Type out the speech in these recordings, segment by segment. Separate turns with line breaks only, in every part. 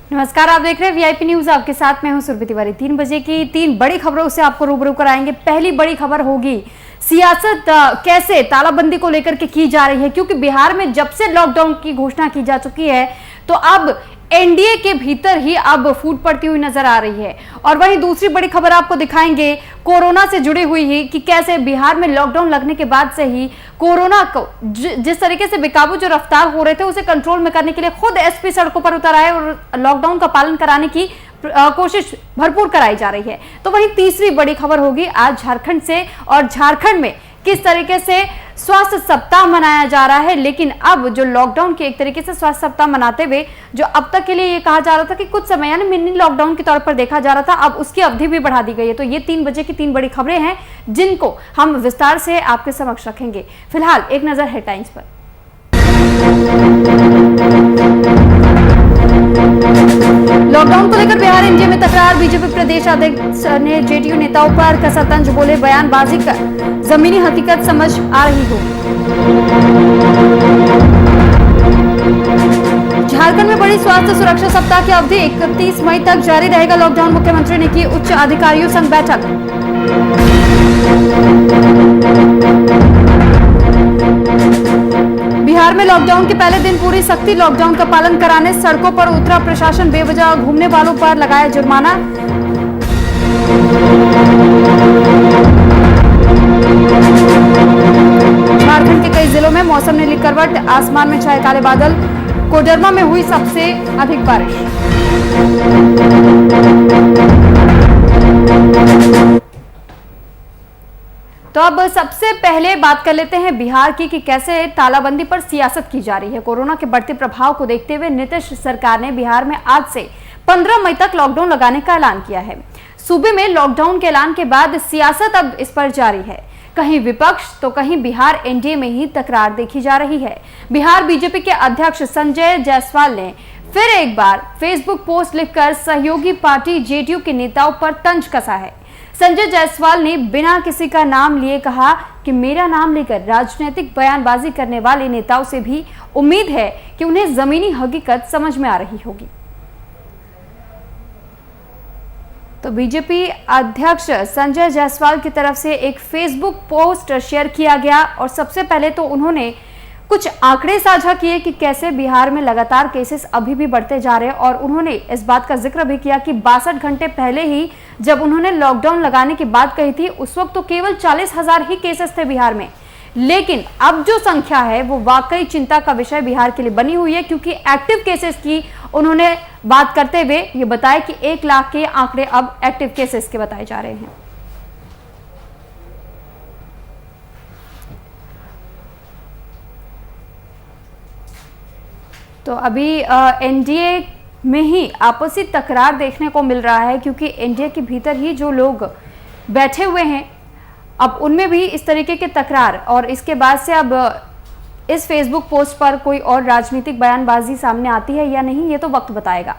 नमस्कार, आप देख रहे हैं वीआईपी न्यूज। आपके साथ मैं हूं सुरभि तिवारी। 3 बजे की 3 बड़ी खबरों से आपको रूबरू कराएंगे। पहली बड़ी खबर होगी सियासत कैसे तालाबंदी को लेकर के की जा रही है, क्योंकि बिहार में जब से लॉकडाउन की घोषणा की जा चुकी है तो अब एनडीए के भीतर ही अब फूट पड़ती हुई नजर आ रही है। और वहीं दूसरी बड़ी खबर आपको दिखाएंगे कोरोना से जुड़ी हुई ही कि कैसे बिहार में लॉकडाउन लगने के बाद से ही कोरोना को जिस तरीके से बेकाबू जो रफ्तार हो रहे थे उसे कंट्रोल में करने के लिए खुद एसपी सड़कों पर उतर आए और लॉकडाउन का पालन कराने की कोशिश भरपूर कराई जा रही है। तो वहीं तीसरी बड़ी खबर होगी आज झारखंड से, और झारखंड में किस तरीके से स्वास्थ्य सप्ताह मनाया जा रहा है। लेकिन अब जो लॉकडाउन के एक तरीके से स्वास्थ्य सप्ताह मनाते हुए जो अब तक के लिए ये कहा जा रहा था कि कुछ समय यानी मिनी लॉकडाउन के तौर पर देखा जा रहा था, अब उसकी अवधि भी बढ़ा दी गई है। तो ये 3 बजे की 3 बड़ी खबरें हैं जिनको हम विस्तार से आपके समक्ष रखेंगे। फिलहाल एक नजर हेडलाइंस पर। लॉकडाउन को लेकर बिहार एनडीए में तकरार। बीजेपी प्रदेश अध्यक्ष ने जेडीयू नेताओं पर कसा तंज, बोले बयानबाजी कर जमीनी हकीकत समझ आ रही हो। झारखंड में बड़ी स्वास्थ्य सुरक्षा सप्ताह की अवधि 31 मई तक जारी रहेगा लॉकडाउन। मुख्यमंत्री ने की उच्च अधिकारियों संग बैठक। बिहार में लॉकडाउन के पहले दिन पूरी सख्ती, लॉकडाउन का पालन कराने सड़कों पर उतरा प्रशासन। बेवजह घूमने वालों पर लगाया जुर्माना। झारखंड के कई जिलों में मौसम ने ली करवट, आसमान में छाए काले बादल। कोडरमा में हुई सबसे अधिक बारिश। तो अब सबसे पहले बात कर लेते हैं बिहार की कि कैसे तालाबंदी पर सियासत की जा रही है। कोरोना के बढ़ते प्रभाव को देखते हुए नीतीश सरकार ने बिहार में आज से 15 मई तक लॉकडाउन लगाने का ऐलान किया है। सूबे में लॉकडाउन के ऐलान के बाद सियासत अब इस पर जारी है। कहीं विपक्ष तो कहीं बिहार एनडीए में ही तकरार देखी जा रही है। बिहार बीजेपी के अध्यक्ष संजय जायसवाल ने फिर एक बार फेसबुक पोस्ट लिखकर सहयोगी पार्टी जेडीयू के नेताओं पर तंज कसा है। संजय जायसवाल ने बिना किसी का नाम लिए कहा कि मेरा नाम लेकर राजनीतिक बयानबाजी करने वाले नेताओं से भी उम्मीद है कि उन्हें जमीनी हकीकत समझ में आ रही होगी। तो बीजेपी अध्यक्ष संजय जायसवाल की तरफ से एक फेसबुक पोस्ट शेयर किया गया और सबसे पहले तो उन्होंने कुछ आंकड़े साझा किए कि कैसे बिहार में लगातार केसेस अभी भी बढ़ते जा रहे हैं। और उन्होंने इस बात का जिक्र भी किया कि 62 घंटे पहले ही जब उन्होंने लॉकडाउन लगाने की बात कही थी उस वक्त तो केवल 40,000 ही केसेस थे बिहार में। लेकिन अब जो संख्या है वो वाकई चिंता का विषय बिहार के लिए बनी हुई है, क्योंकि एक्टिव केसेस की उन्होंने बात करते हुए ये बताया कि 1 लाख के आंकड़े अब एक्टिव केसेस के बताए जा रहे हैं। तो अभी एनडीए में ही आपसी तकरार देखने को मिल रहा है, क्योंकि एनडीए के भीतर ही जो लोग बैठे हुए हैं अब उनमें भी इस तरीके के तकरार। और इसके बाद से अब इस फेसबुक पोस्ट पर कोई और राजनीतिक बयानबाजी सामने आती है या नहीं, ये तो वक्त बताएगा।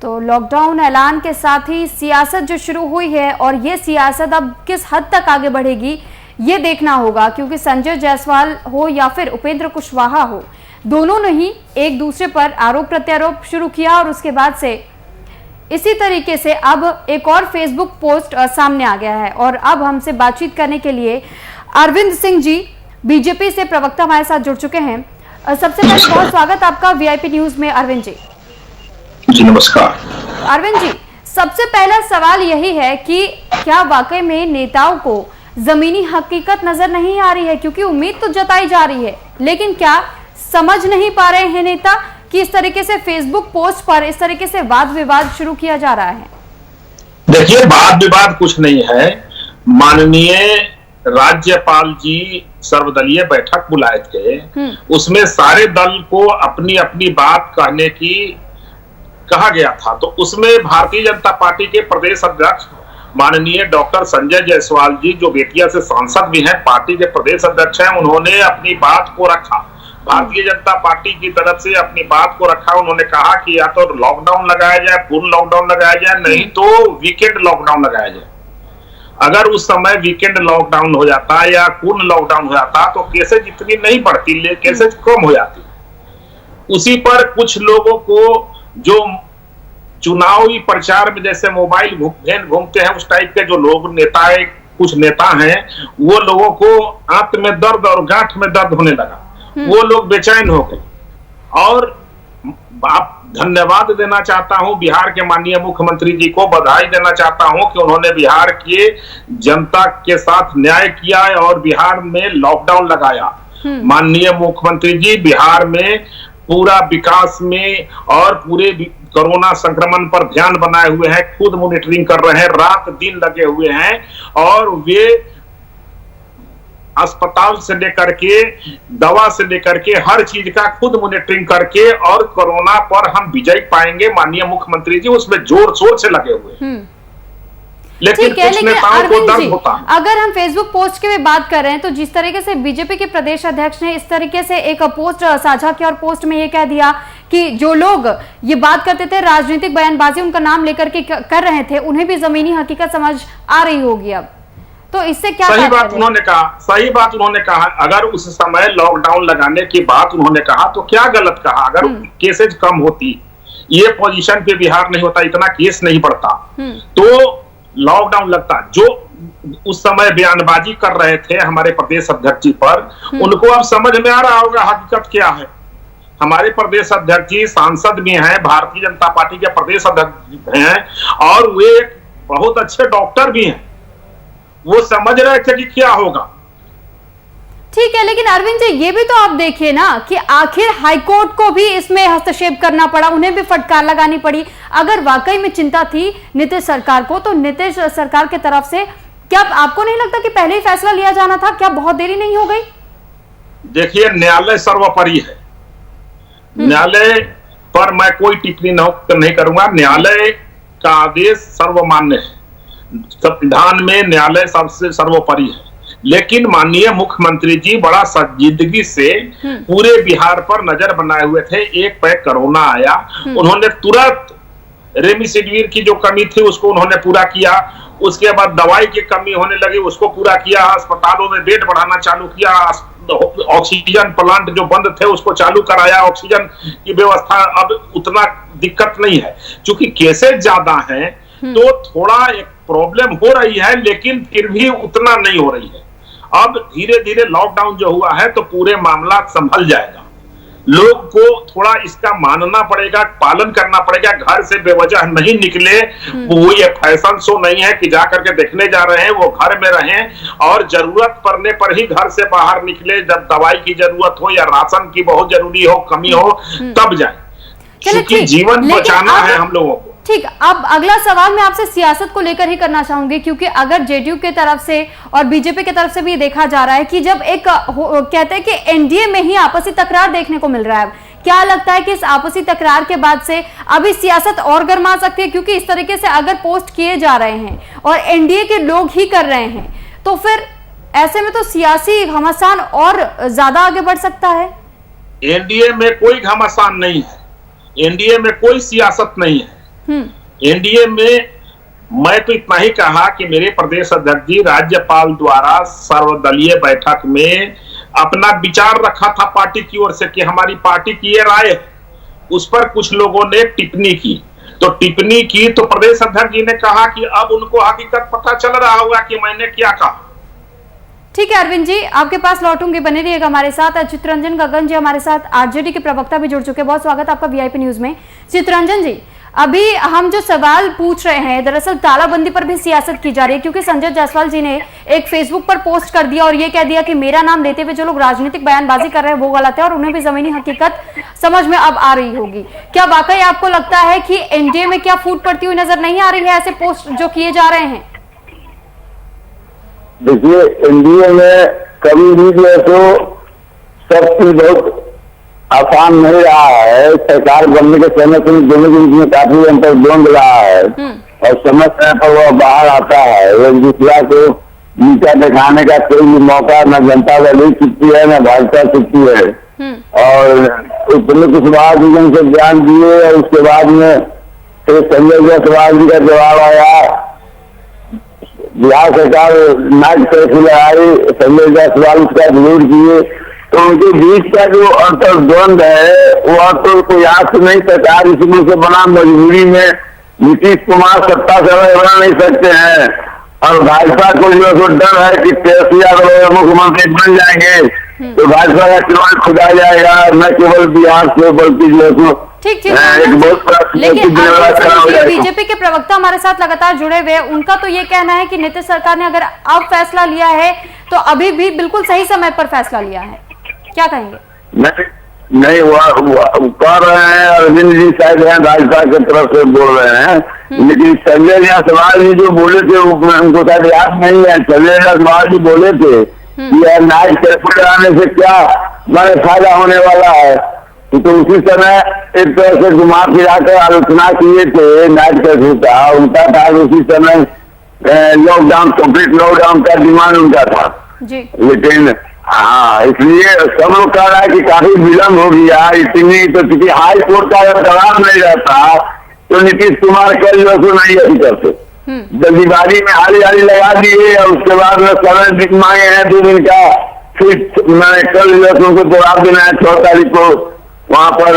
तो लॉकडाउन ऐलान के साथ ही सियासत जो शुरू हुई है और ये सियासत अब किस हद तक आगे बढ़ेगी ये देखना होगा, क्योंकि संजय जायसवाल हो या फिर उपेंद्र कुशवाहा हो, दोनों ने ही एक दूसरे पर आरोप प्रत्यारोप शुरू किया। और उसके बाद से इसी तरीके से अब एक और फेसबुक पोस्ट सामने आ गया है। और अब हमसे बातचीत करने के लिए अरविंद सिंह जी बीजेपी से प्रवक्ता हमारे साथ जुड़ चुके हैं। सबसे पहले बहुत स्वागत आपका वीआईपी न्यूज में अरविंद जी।
जी नमस्कार।
अरविंद जी, सबसे पहला सवाल यही है कि क्या वाकई में नेताओं को जमीनी हकीकत नजर नहीं आ रही है, क्योंकि उम्मीद तो जताई जा रही है लेकिन क्या समझ नहीं पा रहे हैं नेता कि इस तरीके से फेसबुक पोस्ट पर इस तरीके से वाद विवाद शुरू किया जा रहा है?
देखिए, वाद विवाद कुछ नहीं है। माननीय राज्यपाल जी सर्वदलीय बैठक बुलाए थे, उसमें सारे दल को अपनी अपनी बात कहने की कहा गया था। तो उसमें भारतीय जनता पार्टी के प्रदेश अध्यक्ष माननीय डॉक्टर संजय जायसवाल जी, जो बेतिया से सांसद भी हैं, पार्टी के प्रदेश अध्यक्ष हैं, उन्होंने अपनी बात को रखा। भारतीय जनता पार्टी की तरफ से अपनी बात को रखा। उन्होंने कहा कि या तो लॉकडाउन लगाया जाए, पूर्ण लॉकडाउन लगाया जाए, नहीं तो वीकेंड लॉकडाउन लगाया जाए। अगर उस समय वीकेंड लॉकडाउन हो जाता या पूर्ण लॉकडाउन हो जाता तो केसेज इतनी नहीं बढ़ती, केसेज कम हो जाती। उसी पर कुछ लोगों को जो चुनावी प्रचार में जैसे मोबाइल घूमते हैं, उस टाइप के जो लोग कुछ नेता हैं, वो लोगों को आंत में दर्द और गांठ में दर्द होने लगा, वो लोग बेचैन हो गए। और आप धन्यवाद देना चाहता हूं बिहार के माननीय मुख्यमंत्री जी को, बधाई देना चाहता हूं कि उन्होंने बिहार के जनता के साथ न्याय किया और बिहार में लॉकडाउन लगाया। माननीय मुख्यमंत्री जी बिहार में पूरा विकास में और पूरे कोरोना संक्रमण पर ध्यान बनाए हुए हैं, खुद मॉनिटरिंग कर रहे हैं, रात दिन लगे हुए हैं, और वे अस्पताल से लेकर के दवा से लेकर के हर चीज का खुद मॉनिटरिंग करके और कोरोना पर हम विजय पाएंगे। माननीय मुख्यमंत्री जी उसमें जोर शोर से लगे हुए। लेकिन कुछ नेताओं को दर्द होता है।
अगर हम फेसबुक पोस्ट की भी बात कर रहे हैं तो जिस तरीके से बीजेपी के प्रदेश अध्यक्ष ने इस तरीके से एक पोस्ट साझा किया और पोस्ट में ये कह दिया कि जो लोग ये बात करते थे, राजनीतिक बयानबाजी उनका नाम लेकर के कर रहे थे, उन्हें भी जमीनी हकीकत समझ आ रही होगी अब, तो इससे क्या
सही बात उन्होंने कहा। अगर उस समय लॉकडाउन लगाने की बात उन्होंने कहा तो क्या गलत कहा। अगर केसेज कम होती, ये पोजीशन पे बिहार नहीं होता, इतना केस नहीं बढ़ता, तो लॉकडाउन लगता। जो उस समय बयानबाजी कर रहे थे हमारे प्रदेश अध्यक्ष जी पर, उनको अब समझ में आ रहा होगा हकीकत क्या है। हमारे प्रदेश अध्यक्ष जी सांसद भी हैं, भारतीय जनता पार्टी के प्रदेश अध्यक्ष हैं, और वे एक बहुत अच्छे डॉक्टर भी हैं। वो समझ रहे थे कि क्या होगा।
ठीक है, लेकिन अरविंद जी ये भी तो आप देखिए ना कि आखिर हाईकोर्ट को भी इसमें हस्तक्षेप करना पड़ा, उन्हें भी फटकार लगानी पड़ी। अगर वाकई में चिंता थी नीतीश सरकार को, तो नीतीश सरकार की तरफ से क्या आपको नहीं लगता कि पहले ही फैसला लिया जाना था? क्या बहुत देरी नहीं हो गई?
देखिए, न्यायालय सर्वोपरि है। न्यायालय पर मैं कोई टिप्पणी नहीं करूंगा। न्यायालय का आदेश सर्वमान्य है, संविधान में न्यायालय सबसे सर्वोपरि है। लेकिन माननीय मुख्यमंत्री जी बड़ा संजीदगी से पूरे बिहार पर नजर बनाए हुए थे। एक पैक कोरोना आया, उन्होंने तुरंत रेमडेसिविर की जो कमी थी उसको उन्होंने पूरा किया। उसके बाद दवाई की कमी होने लगी, उसको पूरा किया। अस्पतालों में बेड बढ़ाना चालू किया, ऑक्सीजन प्लांट जो बंद थे उसको चालू कराया, ऑक्सीजन की व्यवस्था। अब उतना दिक्कत नहीं है, क्योंकि केसेस ज्यादा हैं तो थोड़ा एक प्रॉब्लम हो रही है, लेकिन फिर भी उतना नहीं हो रही है। अब धीरे धीरे लॉकडाउन जो हुआ है तो पूरे मामला संभल जाएगा। लोग को थोड़ा इसका मानना पड़ेगा, पालन करना पड़ेगा। घर से बेवजह नहीं निकले, वो ये फैशन शो नहीं है कि जाकर के देखने जा रहे हैं। वो घर में रहें और जरूरत पड़ने पर ही घर से बाहर निकले। जब दवाई की जरूरत हो या राशन की बहुत जरूरी हो, कमी हो, तब जाए, क्योंकि जीवन बचाना है हम लोगों को।
ठीक, अब अगला सवाल मैं आपसे सियासत को लेकर ही करना चाहूंगी, क्योंकि अगर जेडीयू की तरफ से और बीजेपी की तरफ से भी देखा जा रहा है कि जब एक कहते हैं कि एनडीए में ही आपसी तकरार देखने को मिल रहा है, क्या लगता है कि इस आपसी तकरार के बाद से अभी सियासत और गर्मा सकती है? क्योंकि इस तरीके से अगर पोस्ट किए जा रहे हैं और एनडीए के लोग ही कर रहे हैं, तो फिर ऐसे में तो सियासी घमासान और ज्यादा आगे बढ़ सकता है।
एनडीए में कोई घमासान नहीं है, एनडीए में कोई सियासत नहीं है। एनडीए में मैं तो इतना ही कहा कि मेरे प्रदेश अध्यक्ष जी राज्यपाल द्वारा सर्वदलीय बैठक में अपना विचार रखा था पार्टी की ओर से कि हमारी पार्टी की ये राय है। उस पर कुछ लोगों ने टिप्पणी की, तो टिप्पणी की तो प्रदेश अध्यक्ष जी ने कहा कि अब उनको हकीकत पता चल रहा होगा कि मैंने क्या कहा।
ठीक है अरविंद जी, आपके पास लौटूंगी, बने रहिएगा हमारे साथ। चित्ररंजन गगन जी हमारे साथ आरजेडी के प्रवक्ता भी जुड़ चुके हैं। बहुत स्वागत आपका वीआईपी न्यूज में। चित्ररंजन जी, अभी हम जो सवाल पूछ रहे हैं, दरअसल तालाबंदी पर भी सियासत की जा रही है, क्योंकि संजय जायसवाल जी ने एक फेसबुक पर पोस्ट कर दिया और ये कह दिया कि मेरा नाम लेते हुए जो लोग राजनीतिक बयानबाजी कर रहे हैं वो गलत है और उन्हें भी जमीनी हकीकत समझ में अब आ रही होगी। क्या वाकई आपको लगता है कि एनडीए में क्या फूट पड़ती हुई नजर नहीं आ रही है ऐसे पोस्ट जो किए जा रहे हैं?
देखिए, एनडीए में कभी भी जो है तो सब चीज बहुत आसान नहीं रहा है। सरकार बनने के समय से दोनों के बीच में काफी अंतर द्वंद रहा है और समय समय पर वह बाहर आता है। एक दूसरा को नीचा दिखाने का कोई भी मौका न जनता दल चुकती है न भाजपा चुकती है। और उसने कुशवाहा जी से बयान दिए और उसके बाद में फिर संजय जायसवाल जी का जवाब आया। बिहार सरकार नाक कैसी लगाई, संजय जायसवाल उसका विरोध किए तो उनके बीच का जो अंतर्द्वंद है वो अब तो कोई आज से नहीं, सरकार इसमें से बना, मजबूरी में नीतीश कुमार सत्ता से बना नहीं सकते हैं और भाजपा को जो है सो डर है कि तेजस्वी यादव मुख्यमंत्री बन जाएंगे तो भाजपा का चुनाव खुदा जाएगा, न केवल बिहार से बल्कि जो है सो
ठीक
एक बहुत बड़ा
लेकिन बीजेपी के प्रवक्ता हमारे साथ लगातार जुड़े हुए हैं, उनका तो ये कहना है कि नीतीश सरकार ने अगर अब फैसला लिया है तो अभी भी बिल्कुल सही समय पर फैसला लिया है, क्या कहेंगे?
नहीं वो कर रहे हैं, अरविंद जी शायद हैं भाजपा की तरफ से बोल रहे हैं, लेकिन संजय जायसवाल जी जो बोले थे उनको शायद याद नहीं है। संजय जायसवाल जी बोले थे कि नाइट कर्फ्यू लगाने से क्या हमारे फायदा होने वाला है, तो उसी समय एक तरह से घुमा फिरा कर आलोचना किए थे नाइट कर्फ्यू का, उनका था उसी समय लॉकडाउन, कंप्लीट लॉकडाउन का डिमांड उनका था
जी।
लेकिन हाँ, इसलिए सब लोग कह रहा है कि काफी विलम्ब हो गया इतनी, तो क्योंकि हाई कोर्ट का अगर दबाव नहीं रहता तो नीतीश कुमार कल जो नहीं ऐसी करते, जल्दीबाजी में हाली लगा दिए और उसके बाद में समय मांगे हैं 2 दिन का, फिर मैंने कल जो उनको जवाब देना है 6 तारीख को वहाँ पर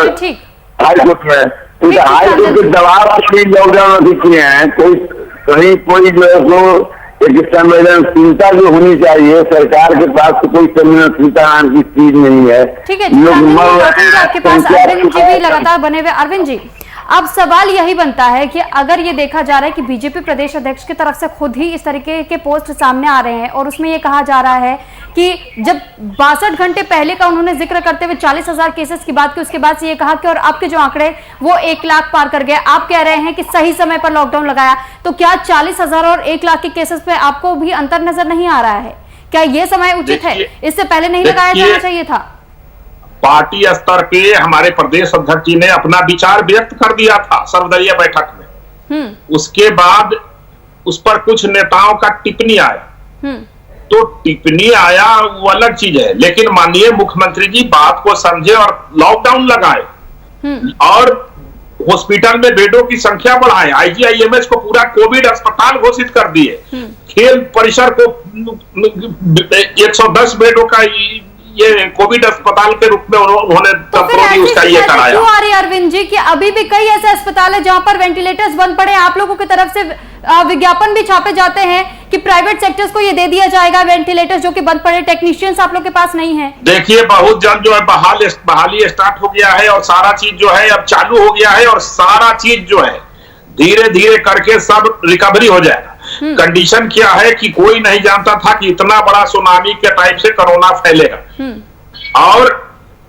हाई कोर्ट में, तो हाई कोर्ट के दबाव से लॉकडाउन अधिक किए हैं। कोई जो है सो एक संवेदनशीलता जो होनी चाहिए सरकार के पास, तो कोई संवेदनशीलता नाम की चीज नहीं है।
ठीक है, आपके पास अरविंद जी भी लगातार बने हुए। अरविंद जी, अब सवाल यही बनता है कि अगर ये देखा जा रहा है कि बीजेपी प्रदेश अध्यक्ष की तरफ से खुद ही इस तरीके के पोस्ट सामने आ रहे हैं और उसमें ये कहा जा रहा है कि जब 62 घंटे पहले का उन्होंने जिक्र करते हुए 40,000 केसेस की बात की, उसके बाद से ये कहा कि और आपके जो आंकड़े वो 1 लाख पार कर गए, आप कह रहे हैं कि सही समय पर लॉकडाउन लगाया, तो क्या 40,000 और 1 लाख के केसेस पे आपको भी अंतर नजर नहीं आ रहा है? क्या ये समय उचित है? इससे पहले नहीं लगाया जाना चाहिए था?
पार्टी स्तर पे हमारे प्रदेश अध्यक्ष जी ने अपना विचार व्यक्त कर दिया था सर्वदलीय बैठक में, उसके बाद उस पर कुछ नेताओं का टिप्पणी आया, तो टिप्पणी आया वो अलग चीज है, लेकिन माननीय मुख्यमंत्री जी बात को समझे और लॉकडाउन लगाए और हॉस्पिटल में बेडों की संख्या बढ़ाए, IGIMS को पूरा कोविड अस्पताल घोषित कर दिए, खेल परिसर को 110 बेडों का ये कोविड अस्पताल के रूप में उन्होंने उसका ये कराया।
क्यों आ रही है अरविंद जी कि अभी भी कई ऐसे अस्पताल है जहां पर वेंटिलेटर्स बंद पड़े, आप लोगों की तरफ से विज्ञापन भी छापे जाते हैं कि प्राइवेट सेक्टर्स को ये दे दिया जाएगा वेंटिलेटर्स जो कि बंद पड़े, टेक्नीशियंस आप लोग के पास नहीं है।
देखिए बहुत जल्द जो है बहाली स्टार्ट हो गया है और सारा चीज जो है अब चालू हो गया है और सारा चीज जो है धीरे धीरे करके सब रिकवरी हो जाएगा। कंडीशन क्या है कि कोई नहीं जानता था कि इतना बड़ा सुनामी के टाइप से कोरोना फैलेगा और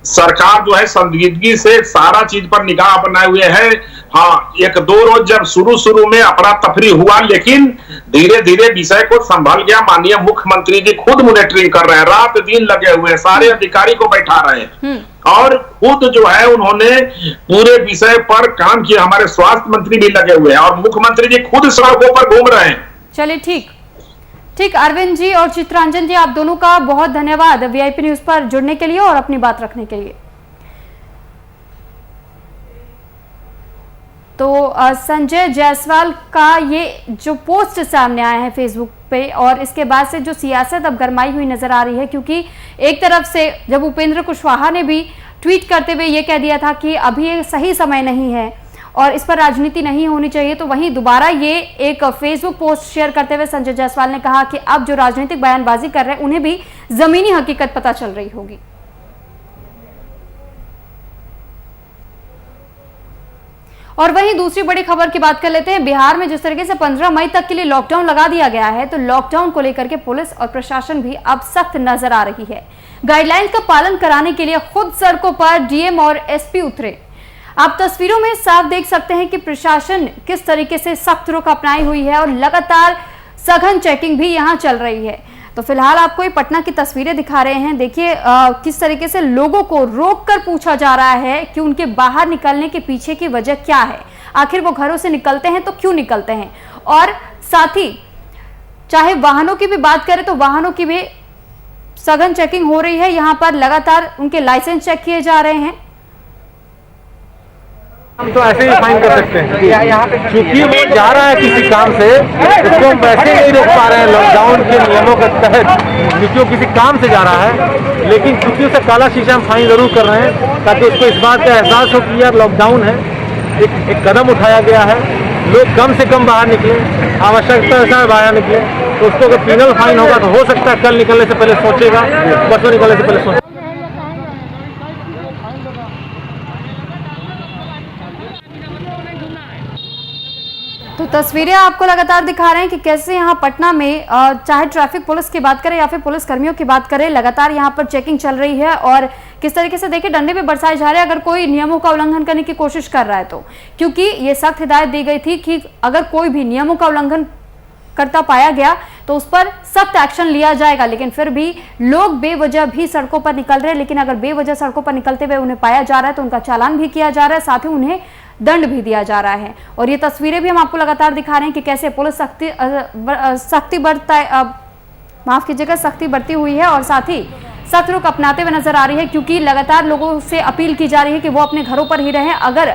सरकार जो है संजीदगी से सारा चीज पर निगाह बनाए हुए है। हाँ, 1-2 रोज जब शुरू में अफरा तफरी हुआ, लेकिन धीरे धीरे विषय को संभल गया। माननीय मुख्यमंत्री जी खुद मॉनिटरिंग कर रहे हैं, रात दिन लगे हुए हैं, सारे अधिकारी को बैठा रहे हैं और खुद जो है उन्होंने पूरे विषय पर काम किया। हमारे स्वास्थ्य मंत्री भी लगे हुए हैं और मुख्यमंत्री जी खुद सड़कों पर घूम रहे हैं।
चलिए ठीक अरविंद जी और चित्रांजन जी, आप दोनों का बहुत धन्यवाद VIP न्यूज पर जुड़ने के लिए और अपनी बात रखने के लिए। तो संजय जायसवाल का ये जो पोस्ट सामने आया है फेसबुक पे और इसके बाद से जो सियासत अब गरमाई हुई नजर आ रही है, क्योंकि एक तरफ से जब उपेंद्र कुशवाहा ने भी ट्वीट करते हुए ये कह दिया था कि अभी ये सही समय नहीं है और इस पर राजनीति नहीं होनी चाहिए, तो वहीं दोबारा ये एक फेसबुक पोस्ट शेयर करते हुए संजय जायसवाल ने कहा कि अब जो राजनीतिक बयानबाजी कर रहे हैं उन्हें भी जमीनी हकीकत पता चल रही होगी। और वहीं दूसरी बड़ी खबर की बात कर लेते हैं। बिहार में जिस तरीके से 15 मई तक के लिए लॉकडाउन लगा दिया गया है, तो लॉकडाउन को लेकर के पुलिस और प्रशासन भी अब सख्त नजर आ रही है। गाइडलाइंस का पालन कराने के लिए खुद सड़कों पर DM और SP उतरे। आप तस्वीरों में साफ देख सकते हैं कि प्रशासन किस तरीके से सख्त रुख अपनाई हुई है और लगातार सघन चेकिंग भी यहां चल रही है। तो फिलहाल आपको ये पटना की तस्वीरें दिखा रहे हैं। देखिए किस तरीके से लोगों को रोककर पूछा जा रहा है कि उनके बाहर निकलने के पीछे की वजह क्या है, आखिर वो घरों से निकलते हैं तो क्यों निकलते हैं। और साथ ही चाहे वाहनों की भी बात करें तो वाहनों की भी सघन चेकिंग हो रही है। यहाँ पर लगातार उनके लाइसेंस चेक किए जा रहे हैं।
हम तो ऐसे ही फाइन कर सकते हैं, क्योंकि वो जा रहा है किसी काम से, उसको हम वैसे नहीं रोक पा रहे हैं लॉकडाउन के नियमों के तहत, क्योंकि वो किसी काम से जा रहा है। लेकिन क्योंकि उसे काला शीशा हम फाइन जरूर कर रहे हैं, ताकि उसको इस बात का एहसास हो कि यार लॉकडाउन है, एक कदम उठाया गया है, लोग कम से कम बाहर निकले, आवश्यकता से बाहर निकले, तो उसको अगर पेनल फाइन होगा तो हो सकता है कल निकलने से पहले सोचेगा, परसों निकलने से पहले सोचेगा।
तो तस्वीरें आपको लगातार दिखा रहे हैं कि कैसे यहाँ पटना में चाहे ट्रैफिक पुलिस की बात करें या फिर पुलिस कर्मियों की बात करें, लगातार यहाँ पर चेकिंग चल रही है और किस तरीके से देखिए डंडे भी बरसाए जा रहे हैं अगर कोई नियमों का उल्लंघन करने की कोशिश कर रहा है तो, क्योंकि ये सख्त हिदायत दी गई थी कि अगर कोई भी नियमों का उल्लंघन करता पाया गया तो उस पर सख्त एक्शन लिया जाएगा। लेकिन फिर भी लोग बेवजह भी सड़कों पर निकल रहे हैं, लेकिन अगर बेवजह सड़कों पर निकलते हुए उन्हें पाया जा रहा है तो उनका चालान भी किया जा रहा है, साथ ही उन्हें दंड भी दिया जा रहा है। और ये तस्वीरें भी हम आपको लगातार दिखा रहे हैं कि कैसे पुलिस सख्ती बरती हुई है और साथ ही सख्त रुख अपनाते हुए नजर आ रही है, क्योंकि लगातार लोगों से अपील की जा रही है कि वो अपने घरों पर ही रहें। अगर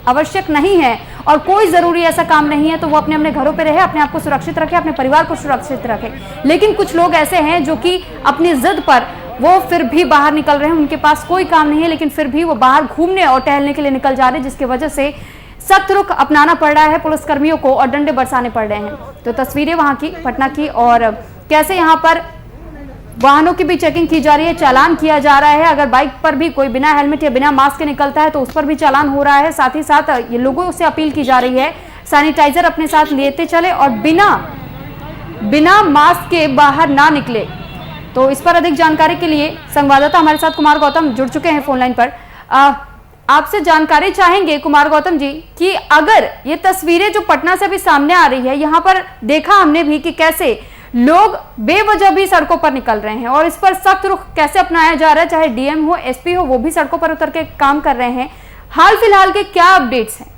आवश्यक नहीं है और कोई जरूरी ऐसा काम नहीं है तो वो अपने अपने घरों पे रहे, अपने आप को सुरक्षित रखे, अपने परिवार को सुरक्षित रखे। लेकिन कुछ लोग ऐसे हैं जो कि अपनी जिद पर वो फिर भी बाहर निकल रहे हैं, उनके पास कोई काम नहीं है लेकिन फिर भी वो बाहर घूमने और टहलने के लिए निकल जा रहे हैं, जिसकी वजह से सख्त रुख अपनाना पड़ रहा है पुलिस कर्मियों को और डंडे बरसाने पड़ रहे हैं। तो तस्वीरें वहां की पटना की और कैसे यहाँ पर वाहनों की भी चेकिंग की जा रही है, चालान किया जा रहा है। अगर बाइक पर भी कोई बिना हेलमेट या बिना मास्क के निकलता है तो उस पर भी चालान हो रहा है। साथ ही साथ ये लोगों से अपील की जा रही है सैनिटाइजर अपने साथ लेते चले और बिना मास्क के बाहर ना निकले। तो इस पर अधिक जानकारी के लिए संवाददाता हमारे साथ कुमार गौतम जुड़ चुके हैं फोन लाइन पर। आपसे जानकारी चाहेंगे कुमार गौतम जी कि अगर ये तस्वीरें जो पटना से भी सामने आ रही है, यहाँ पर देखा हमने भी कि कैसे लोग बेवजह भी सड़कों पर निकल रहे हैं और इस पर सख्त रुख कैसे अपनाया जा रहा है, चाहे डीएम हो एसपी हो वो भी सड़कों पर उतर के काम कर रहे हैं। हाल फिलहाल के क्या अपडेट्स हैं?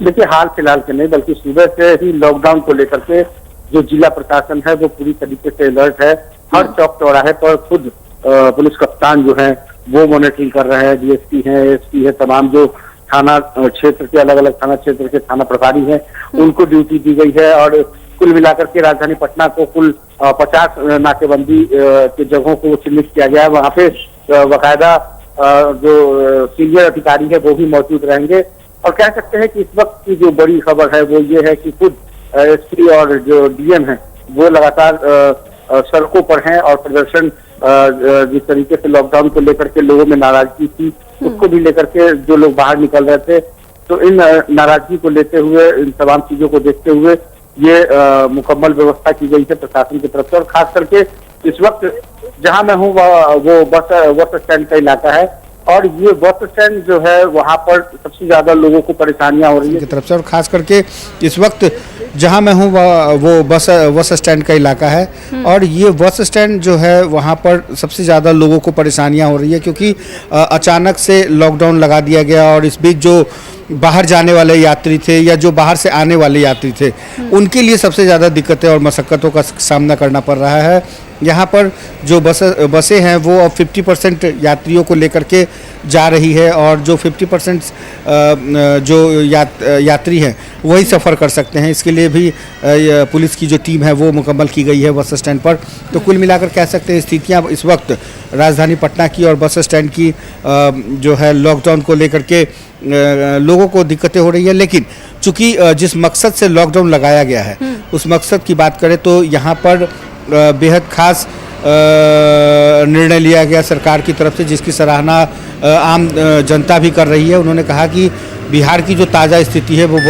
देखिए, हाल फिलहाल के नहीं बल्कि सुबह से ही लॉकडाउन को लेकर के जो जिला प्रशासन है वो पूरी तरीके से अलर्ट है। हर चौक चौराहे पर खुद पुलिस कप्तान जो है वो मॉनिटरिंग कर रहे हैं, डीएसपी है, एसपी है, तमाम जो थाना क्षेत्र के अलग अलग थाना क्षेत्र के थाना प्रभारी हैं उनको ड्यूटी दी गई है। और कुल मिलाकर के राजधानी पटना को कुल 50 नाकेबंदी के जगहों को चिन्हित किया गया है। वहां पे बाकायदा जो सीनियर अधिकारी है वो भी मौजूद रहेंगे। और कह सकते हैं कि इस वक्त की जो बड़ी खबर है वो ये है कि खुद एसपी और जो डीएम है वो लगातार सड़कों पर हैं और प्रदर्शन जिस तरीके से लॉकडाउन को लेकर के लोगों में नाराजगी थी उसको भी लेकर के जो लोग बाहर निकल रहे थे, तो इन नाराजगी को लेते हुए, इन तमाम चीजों को देखते हुए ये मुकम्मल व्यवस्था की गई है प्रशासन की तरफ से। और खास करके इस वक्त जहां मैं हूँ वो बस स्टैंड का इलाका है और ये बस स्टैंड जो है वहां पर सबसे ज्यादा लोगों को परेशानियां हो रही है
की तरफ से। और खास करके इस वक्त जहां मैं हूं वो बस स्टैंड का इलाका है और ये बस स्टैंड जो है वहां पर सबसे ज़्यादा लोगों को परेशानियां हो रही है, क्योंकि अचानक से लॉकडाउन लगा दिया गया और इस बीच जो बाहर जाने वाले यात्री थे या जो बाहर से आने वाले यात्री थे उनके लिए सबसे ज़्यादा दिक्कतें और मशक्क़तों का सामना करना पड़ रहा है। यहाँ पर जो बसें हैं वो अब 50% यात्रियों को लेकर के जा रही है और जो 50% जो यात्री हैं वही सफ़र कर सकते हैं। इसके लिए भी पुलिस की जो टीम है वो मुकम्मल की गई है बस स्टैंड पर। तो कुल मिलाकर कह सकते हैं स्थितियाँ इस वक्त राजधानी पटना की और बस स्टैंड की जो है लॉकडाउन को लेकर के लोगों को दिक्कतें हो रही है। लेकिन चूँकि जिस मकसद से लॉकडाउन लगाया गया है उस मकसद की बात करें तो यहाँ पर बेहद खास निर्णय लिया गया सरकार की तरफ से, जिसकी सराहना आम जनता भी कर रही है। उन्होंने कहा कि बिहार की जो ताज़ा स्थिति है वो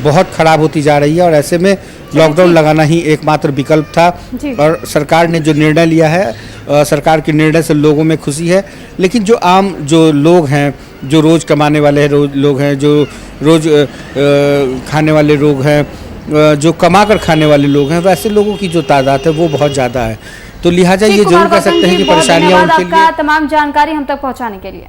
बहुत ख़राब होती जा रही है और ऐसे में लॉकडाउन लगाना ही एकमात्र विकल्प था। और सरकार ने जो निर्णय लिया है, सरकार के निर्णय से लोगों में खुशी है। लेकिन जो आम जो लोग हैं, जो रोज़ कमाने वाले लोग हैं, जो रोज़ खाने वाले लोग हैं, जो कमा कर खाने वाले लोग हैं, वैसे लोगों की जो तादाद है वो बहुत ज़्यादा है। तो लिहाजा ये जरूर कह सकते हैं कि परेशानियां उनके लिए।
तमाम जानकारी हम तक पहुंचाने के लिए।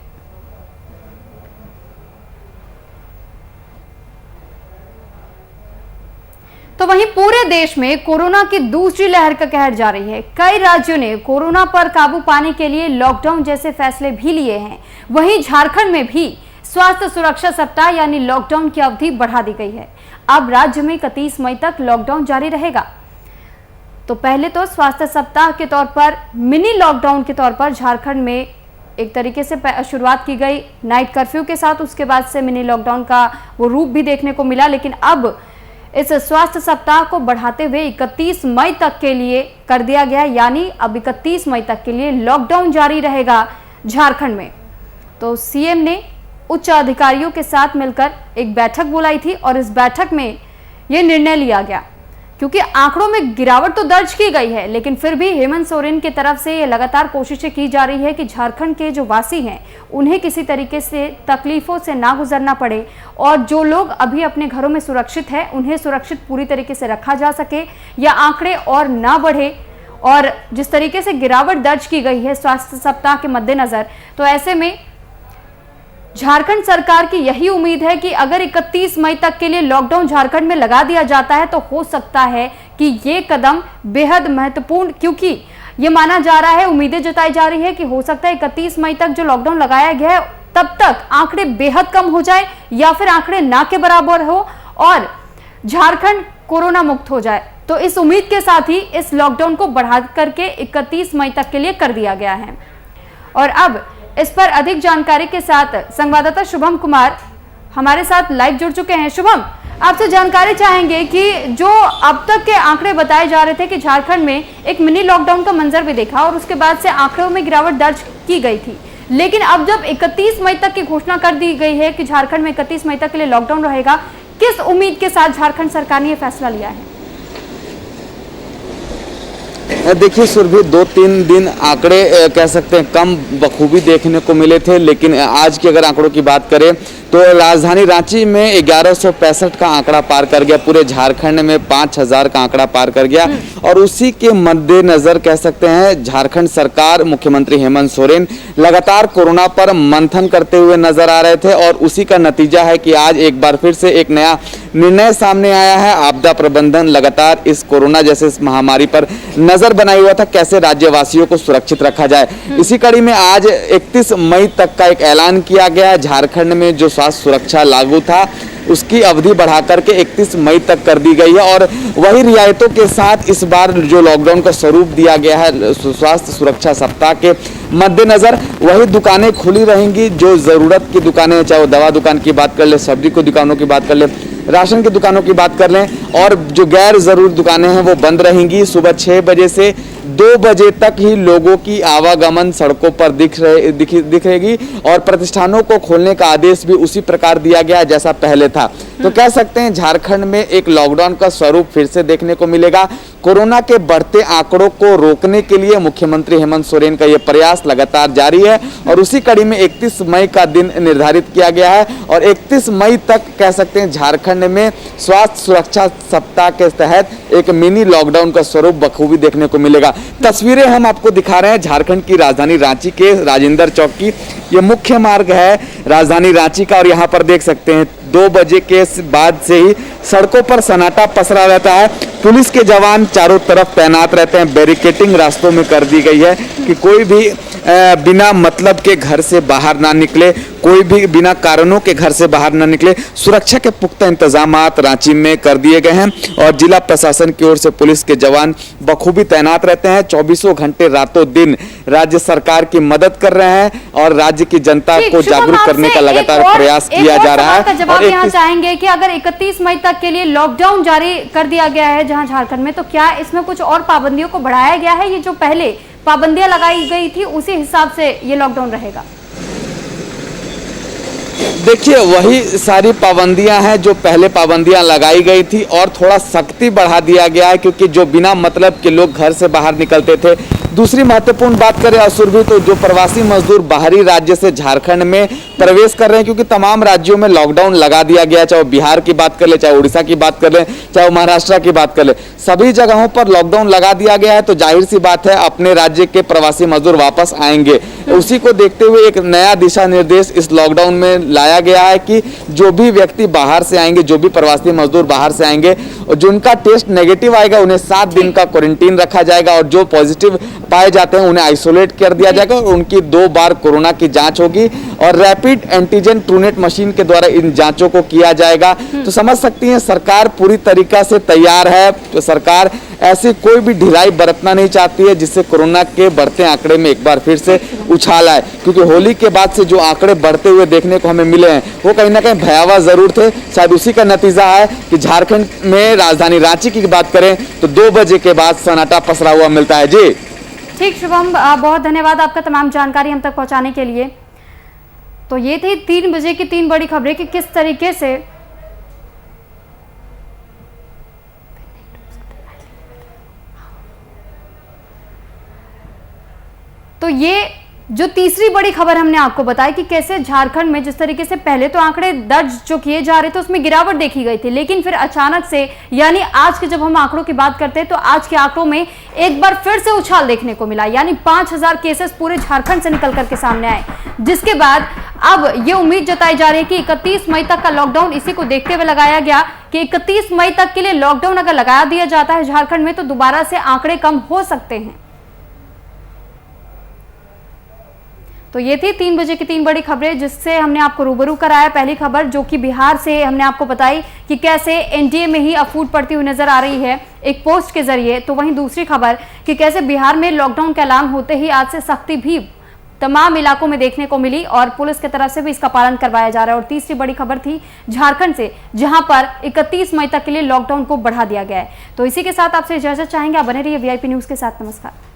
तो वहीं पूरे देश में कोरोना की दूसरी लहर का कहर जारी है। कई राज्यों ने कोरोना पर काबू पाने के लिए लॉकडाउन जैसे फैसले भी लिए हैं। वहीं झारखंड में भी स्वास्थ्य सुरक्षा सप्ताह यानी लॉकडाउन की अवधि बढ़ा दी गई है। अब राज्य में 31 मई तक लॉकडाउन जारी रहेगा। तो पहले तो स्वास्थ्य सप्ताह के तौर पर मिनी लॉकडाउन के तौर पर झारखंड में एक तरीके से शुरुआत की गई नाइट कर्फ्यू के साथ। उसके बाद से मिनी लॉकडाउन का वो रूप भी देखने को मिला, लेकिन अब इस स्वास्थ्य सप्ताह को बढ़ाते हुए 31 मई तक के लिए कर दिया गया, यानी अब 31 मई तक के लिए लॉकडाउन जारी रहेगा झारखंड में। तो सीएम ने उच्च अधिकारियों के साथ मिलकर एक बैठक बुलाई थी और इस बैठक में यह निर्णय लिया गया, क्योंकि आंकड़ों में गिरावट तो दर्ज की गई है, लेकिन फिर भी हेमंत सोरेन की तरफ से ये लगातार कोशिशें की जा रही है कि झारखंड के जो वासी हैं उन्हें किसी तरीके से तकलीफों से ना गुजरना पड़े और जो लोग अभी अपने घरों में सुरक्षित हैं उन्हें सुरक्षित पूरी तरीके से रखा जा सके या आंकड़े और ना बढ़े। और जिस तरीके से गिरावट दर्ज की गई है स्वास्थ्य सप्ताह के मद्देनजर, तो ऐसे में झारखंड सरकार की यही उम्मीद है कि अगर 31 मई तक के लिए लॉकडाउन झारखंड में लगा दिया जाता है तो हो सकता है कि ये कदम बेहद महत्वपूर्ण, क्योंकि ये माना जा रहा है, उम्मीदें जताई जा रही है कि हो सकता है 31 मई तक जो लॉकडाउन लगाया गया है तब तक आंकड़े बेहद कम हो जाए या फिर आंकड़े ना के बराबर हो और झारखंड कोरोना मुक्त हो जाए। तो इस उम्मीद के साथ ही इस लॉकडाउन को बढ़ा करके 31 मई तक के लिए कर दिया गया है। और अब इस पर अधिक जानकारी के साथ संवाददाता शुभम कुमार हमारे साथ लाइव जुड़ चुके हैं। शुभम, आपसे जानकारी चाहेंगे कि जो अब तक के आंकड़े बताए जा रहे थे कि झारखंड में एक मिनी लॉकडाउन का मंजर भी देखा और उसके बाद से आंकड़ों में गिरावट दर्ज की गई थी, लेकिन अब जब 31 मई तक की घोषणा कर दी गई है कि झारखंड में 31 मई तक के लिए लॉकडाउन रहेगा, किस उम्मीद के साथ झारखंड सरकार ने यह फैसला लिया है?
देखिए सुरभि, 2-3 दिन आंकड़े कह सकते हैं कम बखूबी देखने को मिले थे, लेकिन आज की अगर आंकड़ों की बात करें तो राजधानी रांची में 1165 का आंकड़ा पार कर गया, पूरे झारखंड में 5000 का आंकड़ा पार कर गया। और उसी के मद्देनजर कह सकते हैं झारखंड सरकार, मुख्यमंत्री हेमंत सोरेन लगातार कोरोना पर मंथन करते हुए नजर आ रहे थे और उसी का नतीजा है कि आज एक बार फिर से एक नया निर्णय सामने आया है। आपदा प्रबंधन लगातार इस कोरोना जैसे इस महामारी पर नजर बनाए हुआ था, कैसे राज्यवासियों को सुरक्षित रखा जाए। इसी कड़ी में आज 31 मई तक का एक ऐलान किया गया है। झारखंड में जो स्वास्थ्य सुरक्षा लागू था उसकी अवधि बढ़ाकर के 31 मई तक कर दी गई है और वही रियायतों के साथ इस बार जो लॉकडाउन का स्वरूप दिया गया है स्वास्थ्य सुरक्षा सप्ताह के मद्देनजर, वही दुकानें खुली रहेंगी। जो जरूरत की दुकानें, चाहे वो दवा दुकान की बात कर ले, सब्जी की दुकानों की बात कर ले, राशन की दुकानों की बात कर लें, और जो गैर जरूरी दुकानें हैं वो बंद रहेंगी। सुबह 6 बजे से 2 बजे तक ही लोगों की आवागमन सड़कों पर दिखेगी और प्रतिष्ठानों को खोलने का आदेश भी उसी प्रकार दिया गया जैसा पहले था। तो कह सकते हैं झारखंड में एक लॉकडाउन का स्वरूप फिर से देखने को मिलेगा। कोरोना के बढ़ते आंकड़ों को रोकने के लिए मुख्यमंत्री हेमंत सोरेन का यह प्रयास लगातार जारी है और उसी कड़ी में 31 मई का दिन निर्धारित किया गया है और 31 मई तक कह सकते हैं झारखंड में स्वास्थ्य सुरक्षा सप्ताह के तहत एक मिनी लॉकडाउन का स्वरूप बखूबी देखने को मिलेगा। तस्वीरें हम आपको दिखा रहे हैं झारखंड की राजधानी रांची के राजेंद्र चौक की। ये मुख्य मार्ग है राजधानी रांची का और यहाँ पर देख सकते हैं 2 बजे के बाद से ही सड़कों पर सन्नाटा पसरा रहता है। पुलिस के जवान चारों तरफ तैनात रहते हैं। बैरिकेटिंग रास्तों में कर दी गई है कि कोई भी बिना मतलब के घर से बाहर ना निकले, कोई भी बिना कारणों के घर से बाहर ना निकले। सुरक्षा के पुख्ता इंतजाम रांची में कर दिए गए हैं और जिला प्रशासन की ओर से पुलिस के जवान बखूबी तैनात रहते हैं। 24 घंटे रातों दिन राज्य सरकार की मदद कर रहे हैं और राज्य की जनता को जागरूक करने का लगातार प्रयास किया जा रहा है।
जवाब यहाँ चाहेंगे कि अगर 31 मई तक के लिए लॉकडाउन जारी कर दिया गया है जहां झारखंड में, तो क्या इसमें कुछ और पाबंदियों को बढ़ाया गया है? ये जो पहले पाबंदियां लगाई गई थी उसी हिसाब से ये लॉकडाउन रहेगा?
देखिए वही सारी पाबंदियां हैं जो पहले पाबंदियां लगाई गई थी और थोड़ा सख्ती बढ़ा दिया गया है क्योंकि जो बिना मतलब के लोग घर से बाहर निकलते थे। दूसरी महत्वपूर्ण बात करें असुरभि, तो जो प्रवासी मजदूर बाहरी राज्य से झारखंड में प्रवेश कर रहे हैं, क्योंकि तमाम राज्यों में लॉकडाउन लगा दिया गया, चाहे बिहार की बात कर ले, चाहे उड़ीसा की बात कर ले, चाहे महाराष्ट्र की बात कर ले, सभी जगहों पर लॉकडाउन लगा दिया गया है। तो जाहिर सी बात है अपने राज्य के प्रवासी मजदूर वापस आएंगे। उसी को देखते हुए एक नया दिशा निर्देश इस लॉकडाउन में लाया गया है कि जो भी व्यक्ति बाहर से आएंगे, जो भी प्रवासी मजदूर बाहर से आएंगे और जिनका टेस्ट नेगेटिव आएगा उन्हें 7 दिन का क्वारंटीन रखा जाएगा और जो पॉजिटिव पाए जाते हैं उन्हें आइसोलेट कर दिया जाएगा और उनकी 2 बार कोरोना की जांच होगी और रैपिड एंटीजन ट्रूनेट मशीन के द्वारा इन जांचों को किया जाएगा। तो समझ सकती हैं सरकार पूरी तरीका से तैयार है। तो सरकार ऐसी कोई भी ढिलाई बरतना नहीं चाहती है जिससे कोरोना के बढ़ते आंकड़े में एक बार फिर से उछाल आए, क्योंकि होली के बाद से जो आंकड़े बढ़ते हुए देखने को हमें मिले हैं वो कहीं ना कहीं भयावह जरूर थे। शायद उसी का नतीजा है कि झारखंड में राजधानी रांची की बात करें तो 2 बजे के बाद सन्नाटा पसरा हुआ मिलता है। जी
ठीक शुभम, बहुत धन्यवाद आपका तमाम जानकारी हम तक पहुंचाने के लिए। तो ये थी 3 बजे की 3 बड़ी खबरें कि किस तरीके से तो ये जो तीसरी बड़ी खबर हमने आपको बताई कि कैसे झारखंड में जिस तरीके से पहले तो आंकड़े दर्ज जो किए जा रहे थे उसमें गिरावट देखी गई थी, लेकिन फिर अचानक से यानी आज के जब हम आंकड़ों की बात करते हैं तो आज के आंकड़ों में एक बार फिर से उछाल देखने को मिला, यानी 5000 केसेस पूरे झारखंड से निकल करके सामने आए, जिसके बाद अब ये उम्मीद जताई जा रही है कि 31 मई तक का लॉकडाउन इसी को देखते हुए लगाया गया कि 31 मई तक के लिए लॉकडाउन अगर लगा दिया जाता है झारखंड में तो दोबारा से आंकड़े कम हो सकते हैं। तो ये थी 3 बजे की 3 बड़ी खबरें जिससे हमने आपको रूबरू कराया। पहली खबर जो कि बिहार से हमने आपको बताई कि कैसे एनडीए में ही अफूट पड़ती हुई नजर आ रही है एक पोस्ट के जरिए, तो वहीं दूसरी खबर कि कैसे बिहार में लॉकडाउन का ऐलान होते ही आज से सख्ती भी तमाम इलाकों में देखने को मिली और पुलिस की तरफ से भी इसका पालन करवाया जा रहा है। और तीसरी बड़ी खबर थी झारखंड से, जहां पर 31 मई तक के लिए लॉकडाउन को बढ़ा दिया गया है। तो इसी के साथ आपसे इजाजत चाहेंगे, आप बने रहिए वीआईपी न्यूज के साथ। नमस्कार।